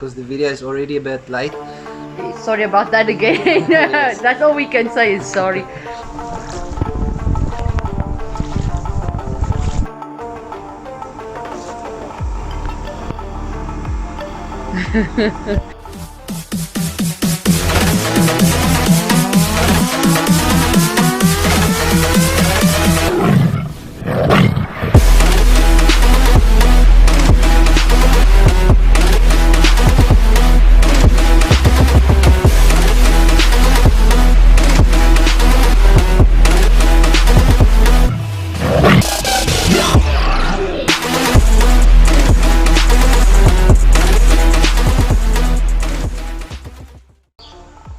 because the video is already a bit late. Sorry about that again. Yes. That's all we can say is sorry.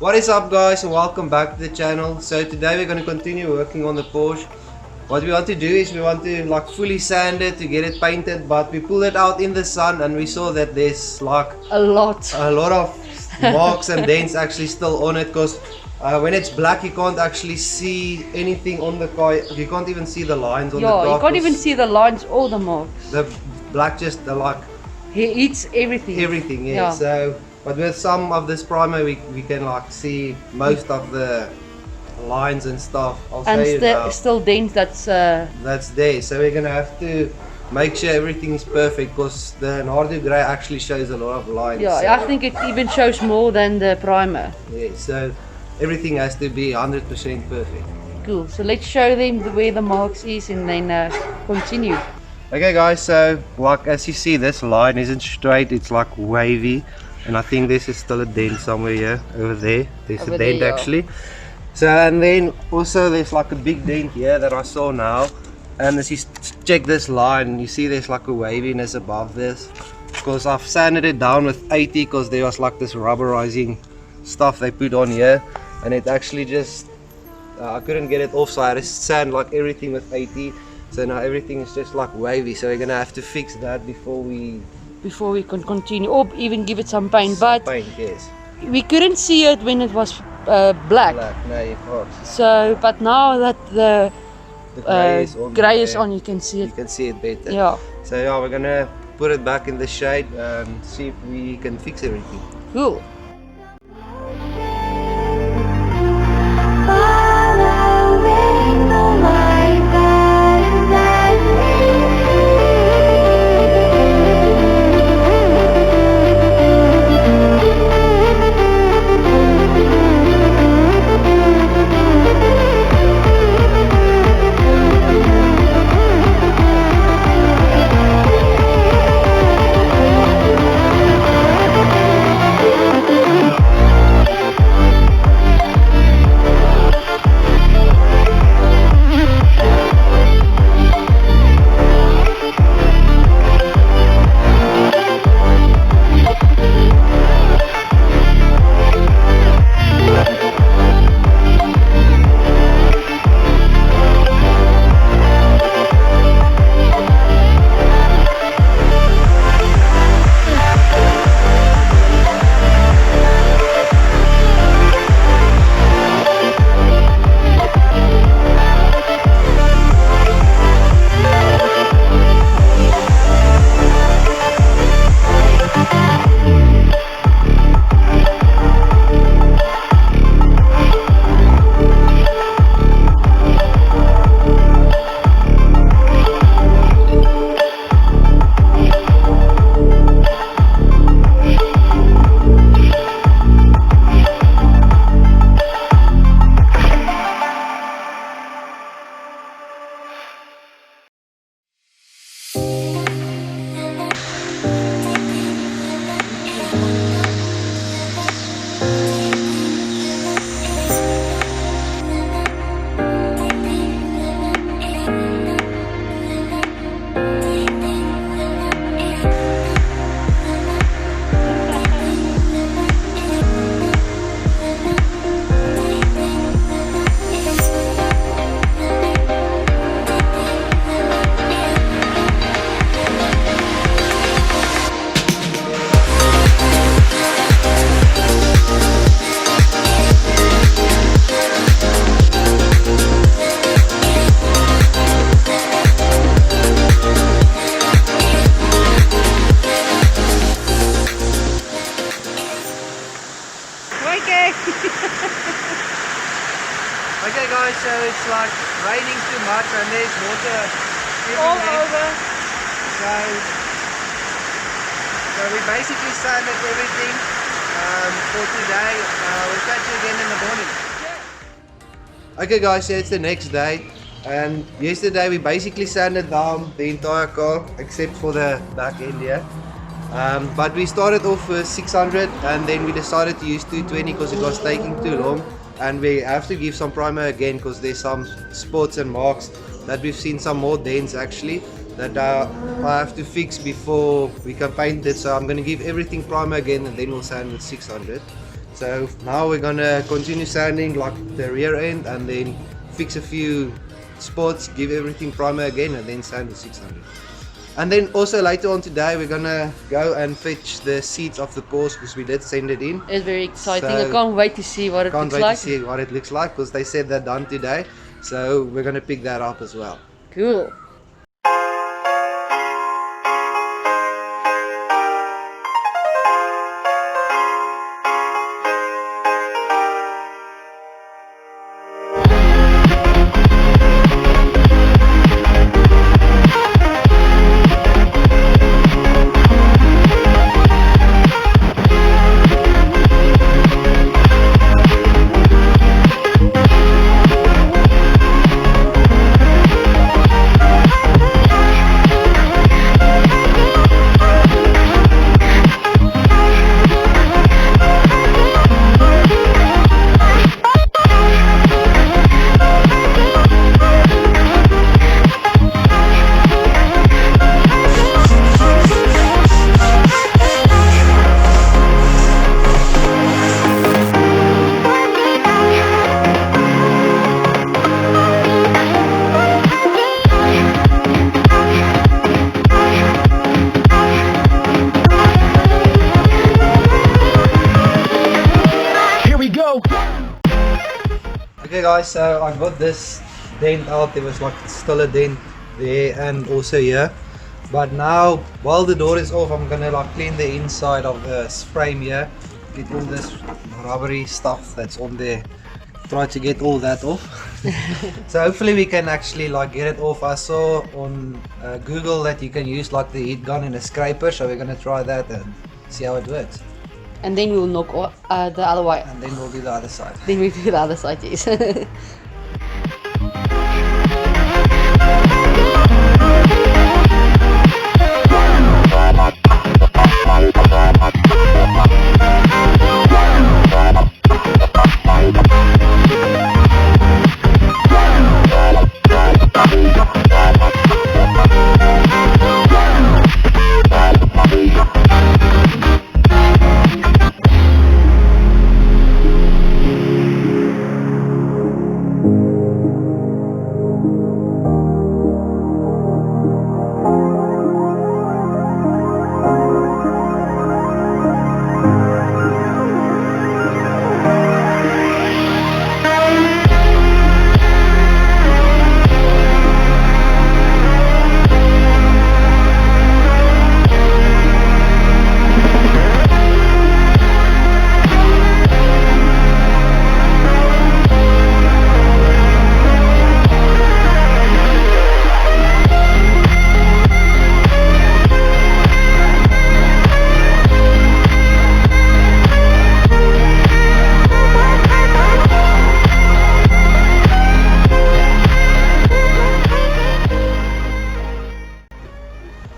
What is up, guys, and welcome back to the channel. So today we're going to continue working on the Porsche. What we want to do is we want to like fully sand it to get it painted, but we pulled it out in the sun and we saw that there's like A lot of marks and dents actually still on it, because when it's black you can't actually see anything on the car. You can't even see the lines on the car. Yeah, you can't even see the lines or the marks. The black just like He eats everything. everything, yeah. So but with some of this primer we can like see most of the lines and stuff. I'll And show you now. still dents that's There, so we're gonna have to make sure everything is perfect, because the NARDO GREY actually shows a lot of lines. yeah, so, I think it even shows more than the primer. yeah, so everything has to be 100% perfect. Cool. So let's show them where the marks is and then continue. Okay guys, so like as you see, this line isn't straight, it's like wavy, and I think this is still a dent somewhere here, over there. There's Over a there, dent yeah. actually. So, and then also there's like a big dent here that I saw now, and as you check this line, you see there's like a waviness above this, because I've sanded it down with 80, because there was like this rubberizing stuff they put on here, and it actually just I couldn't get it off, so I had to sand like everything with 80. So now everything is just like wavy, so we're gonna have to fix that before we can continue, or even give it some paint. But paint. Yes, we couldn't see it when it was black. no, you can't. So, but now that the The grey is on, grey is there, on, you can see you it. can see it better. Yeah. So yeah, we're gonna put it back in the shade and see if we can fix everything. Cool. shaking. Okay guys, so it's like raining too much and there's water All everywhere. over. So we basically sanded everything for today. We'll catch you again in the morning. Okay guys, so it's the next day, and yesterday we basically sanded down the entire car except for the back end here. But we started off with 600 and then we decided to use 220 because it was taking too long, and we have to give some primer again because there's some spots and marks that we've seen, some more dents actually, that I have to fix before we can paint it. So I'm going to give everything primer again and then we'll sand with 600. So now we're gonna continue sanding like the rear end and then fix a few spots, give everything primer again and then sand with 600. And then also later on today we're gonna go and fetch the seats of the Porsche because we did send it in. It's very exciting. So I can't wait to see what it looks like. Can't wait to see what it looks like because they said they're done today. So we're gonna pick that up as well. Cool. Okay guys, so I got this dent out. There was like still a dent there and also here, but now while the door is off I'm gonna like clean the inside of the frame here, get all this rubbery stuff that's on there, try to get all that off. So hopefully we can actually like get it off. I saw on Google that you can use like the heat gun and a scraper, so we're gonna try that and see how it works. And then we'll knock the other way. And then we'll do the other side. Then we do the other side, yes.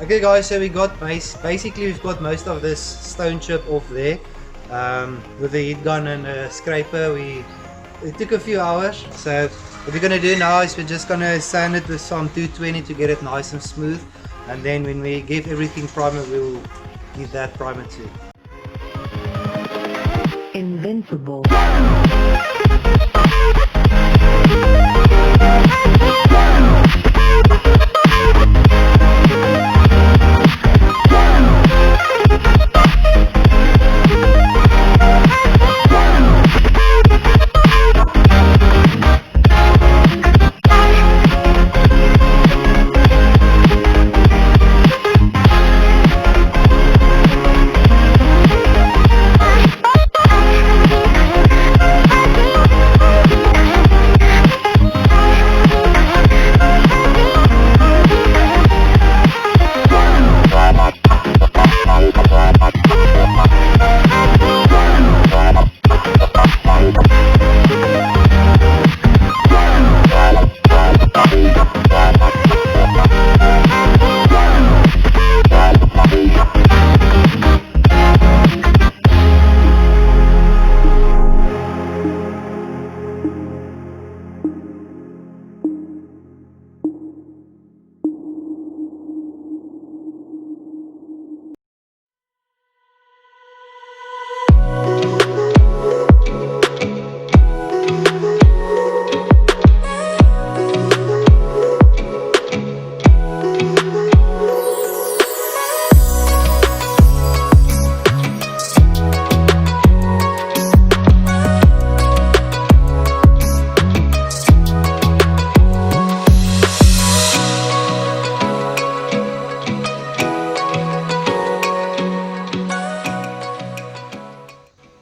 Okay guys, so we got basically we've got most of this stone chip off there with the heat gun and a scraper. It took a few hours, so what we're gonna do now is we're just gonna sand it with some 220 to get it nice and smooth, and then when we give everything primer we'll give that primer too. Invincible.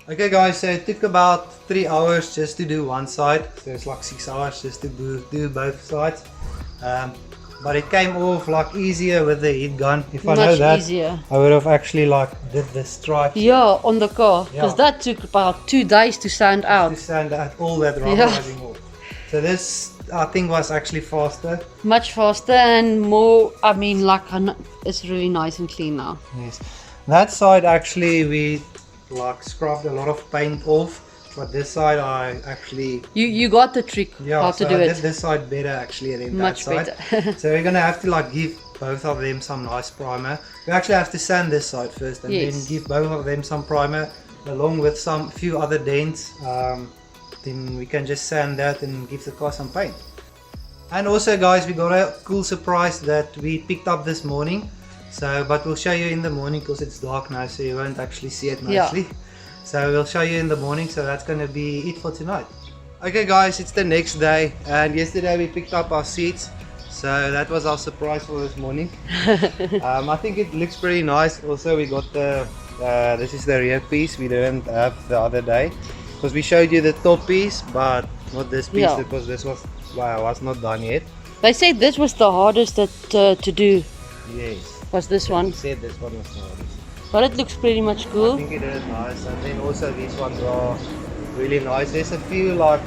Okay guys, so it took about 3 hours just to do one side, so it's like 6 hours just to do both sides. But it came off like easier with the heat gun. If I know that, easier. I would have actually like did the stripes. Yeah, on the car, because Yeah. that took about 2 days to sand out. To sand out all that rubberizing off. So this I think was actually faster. Much faster and more, I mean, like, it's really nice and clean now. Yes. That side actually we like scrubbed a lot of paint off, but this side I actually You got the trick how to so do I it. did this side better actually than Much that side. better. So we're gonna have to like give both of them some nice primer. We actually have to sand this side first and then give both of them some primer along with some few other dents. Then we can just sand that and give the car some paint. And also guys, we got a cool surprise that we picked up this morning. So, but we'll show you in the morning because it's dark now, so you won't actually see it nicely. Yeah. So we'll show you in the morning, so that's going to be it for tonight. Okay guys, it's the next day, and yesterday we picked up our seats. So that was our surprise for this morning. I think it looks pretty nice. Also we got the, this is the rear piece we didn't have the other day. Because we showed you the top piece, but not this piece because this was, was not done yet. They said this was the hardest to do. Yes. Was this one? He said this one was the hardest. But it looks pretty much cool. I think it is nice, and then also these ones are really nice. There's a few like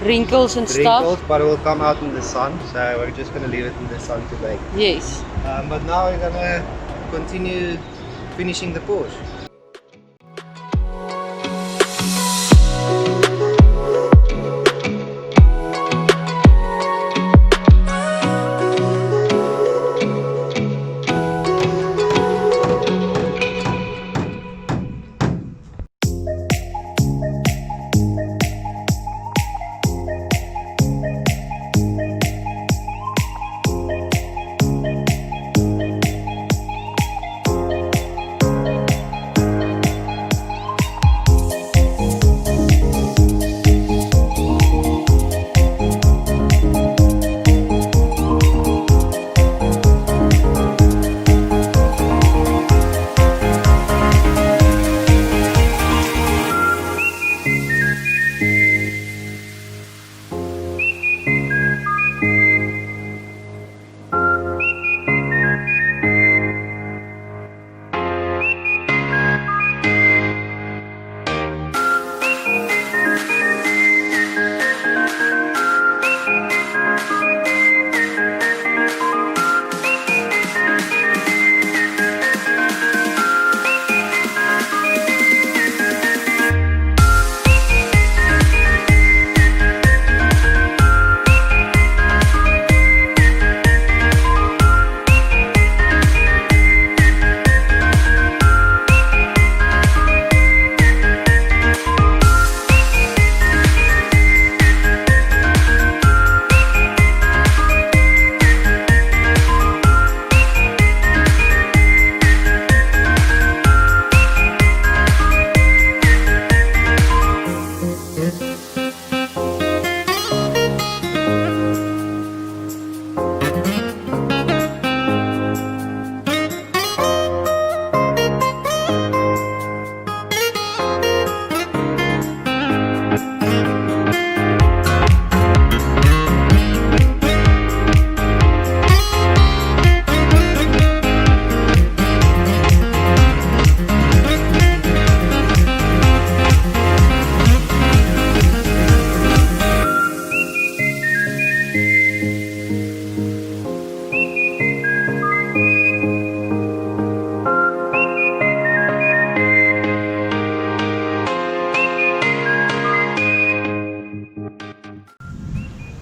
Wrinkles and wrinkles, stuff. but it will come out in the sun, so we're just gonna leave it in the sun today. Yes. But now we're gonna continue finishing the Porsche.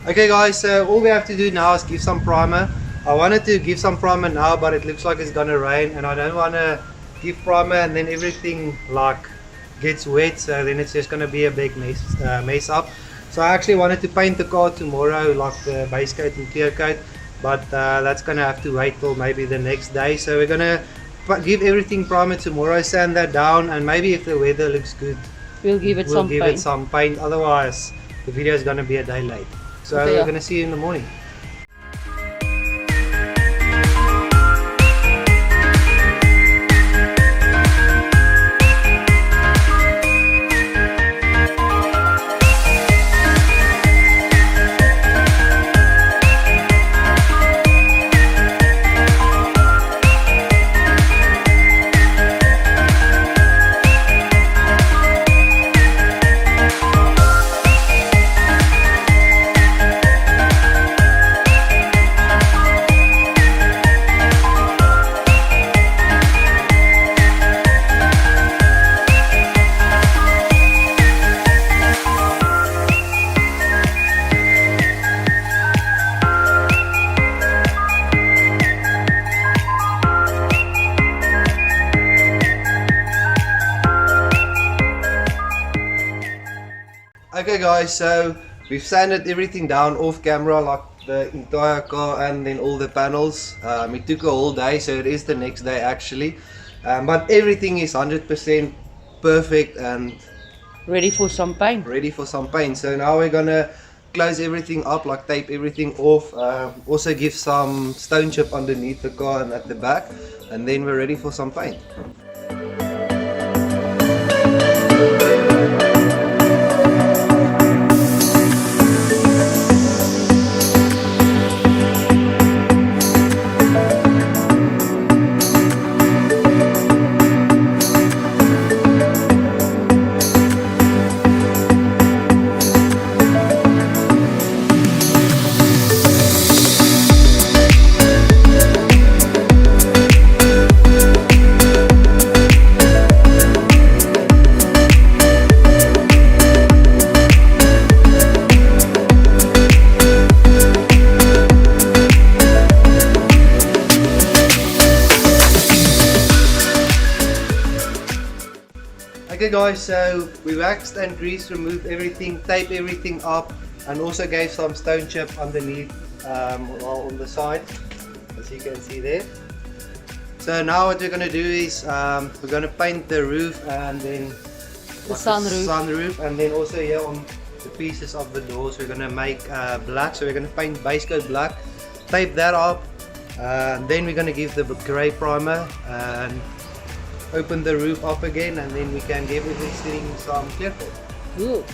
Okay guys, so all we have to do now is give some primer. I wanted to give some primer now, but it looks like it's gonna rain, and I don't want to give primer and then everything like gets wet, so then it's just gonna be a big mess up. So I actually wanted to paint the car tomorrow, like the base coat and clear coat, but that's gonna have to wait till maybe the next day. So we're gonna give everything primer tomorrow, sand that down, and maybe if the weather looks good, we'll give it some paint. Otherwise the video is gonna be a day late. So Okay, we're gonna see you in the morning. Okay guys, so we've sanded everything down off camera, like the entire car and then all the panels. It took a whole day, so it is the next day actually. But everything is 100% perfect and Ready for some paint. ready for some paint. So now we're gonna close everything up, like tape everything off, also give some stone chip underneath the car and at the back, and then we're ready for some paint. Okay guys, so we waxed and greased, removed everything, taped everything up, and also gave some stone chip underneath, on the side, as you can see there. So now what we're going to do is we're going to paint the roof and then The sunroof. and then also here on the pieces of the doors we're going to make black. So we're going to paint base coat black, tape that up, then we're going to give the grey primer and open the roof up again, and then we can give everything some clear coat. Ooh.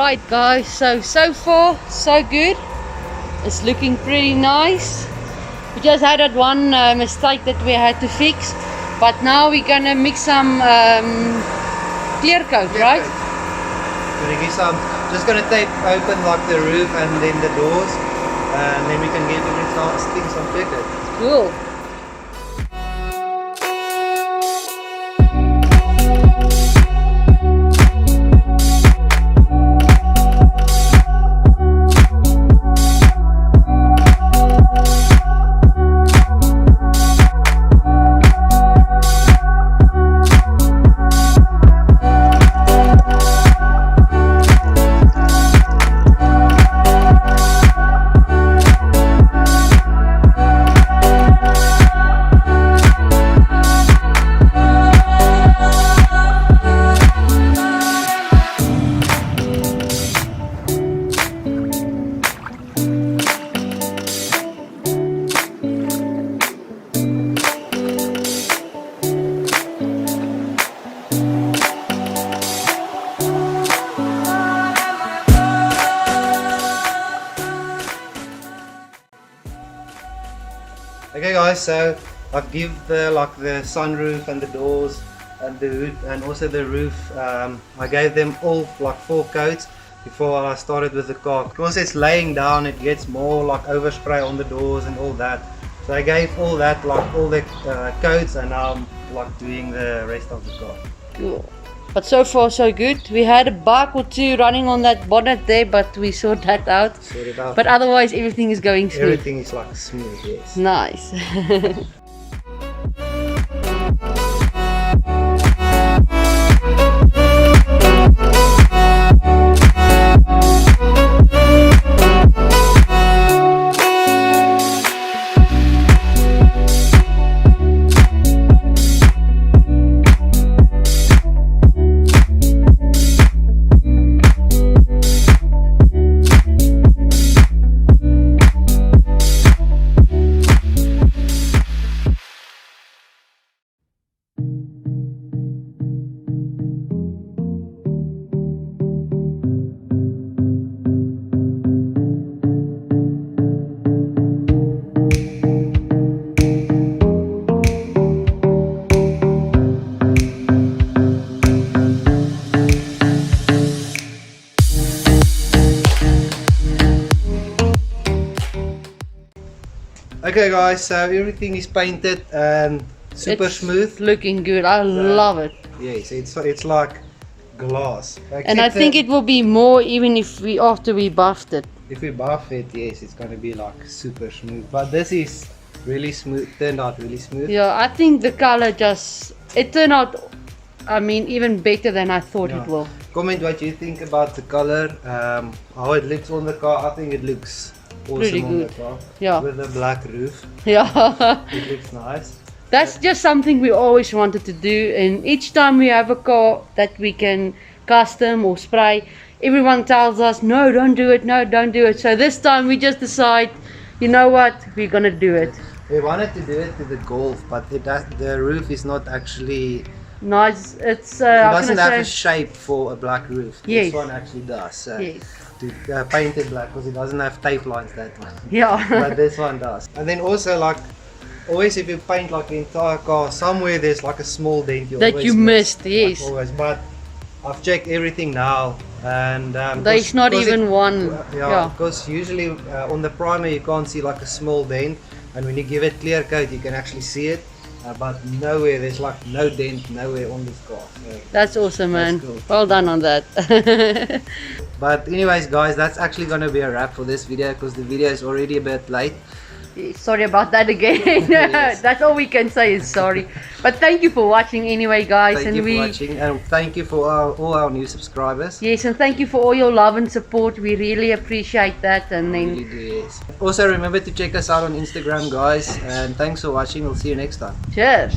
Alright guys, so far so good. It's looking pretty nice. We just had that one mistake that we had to fix, but now we're gonna mix some clear coat, right? Gonna give some, just gonna tape open like the roof and then the doors, and then we can get everything completed. Cool. Okay guys, so I've give the sunroof and the doors and the hood and also the roof, I gave them all like 4 coats before I started with the car. Because it's laying down, it gets more like overspray on the doors and all that. So I gave all that, like all the coats, and now I'm like doing the rest of the car. Cool. But so far so good. We had a bug or two running on that bonnet there, but we sorted that out. Sorted out. But otherwise everything is going smooth. Everything is like smooth, yes. Nice. Okay guys, so everything is painted and super It's smooth. looking good. I love it. Yes, it's like glass. And I think it will be more even if after we buffed it. If we buff it, yes, it's gonna be like super smooth. But this is really smooth, turned out really smooth. Yeah, I think the color it turned out, I mean, even better than I thought Yeah. it will. Comment what you think about the color, how it looks on the car. I think it looks awesome Pretty on the good. car. Yeah. With the black roof, Yeah. it looks nice. That's just something we always wanted to do, and each time we have a car that we can custom or spray, everyone tells us, no, don't do it, no, don't do it. So this time we just decide, you know what, we're gonna do it. We wanted to do it to the Golf, but the roof is not actually, Nice, it's, it how can doesn't I have a say? shape for a black roof. Yes. This one actually does. So Yes. to paint it black, because it doesn't have tape lines, that one. Yeah. But this one does. And then also, like, always if you paint like the entire car, somewhere there's like a small dent That always you miss, missed, yes. like always. But I've checked everything now, and There's not even one. Yeah, Yeah. because usually on the primer you can't see like a small dent, and when you give it clear coat you can actually see it. But nowhere, there's like no dent nowhere on this car. So. That's awesome, man. That's cool. Well done on that. But anyways guys, that's actually gonna be a wrap for this video, because the video is already a bit late. Sorry about that again. Yes. That's all we can say is sorry. But thank you for watching anyway, guys. Thank and you we for watching, and thank you for all our new subscribers. Yes, and thank you for all your love and support. We really appreciate that. And We then really do, yes. Also remember to check us out on Instagram guys, and thanks for watching. We'll see you next time. cheers.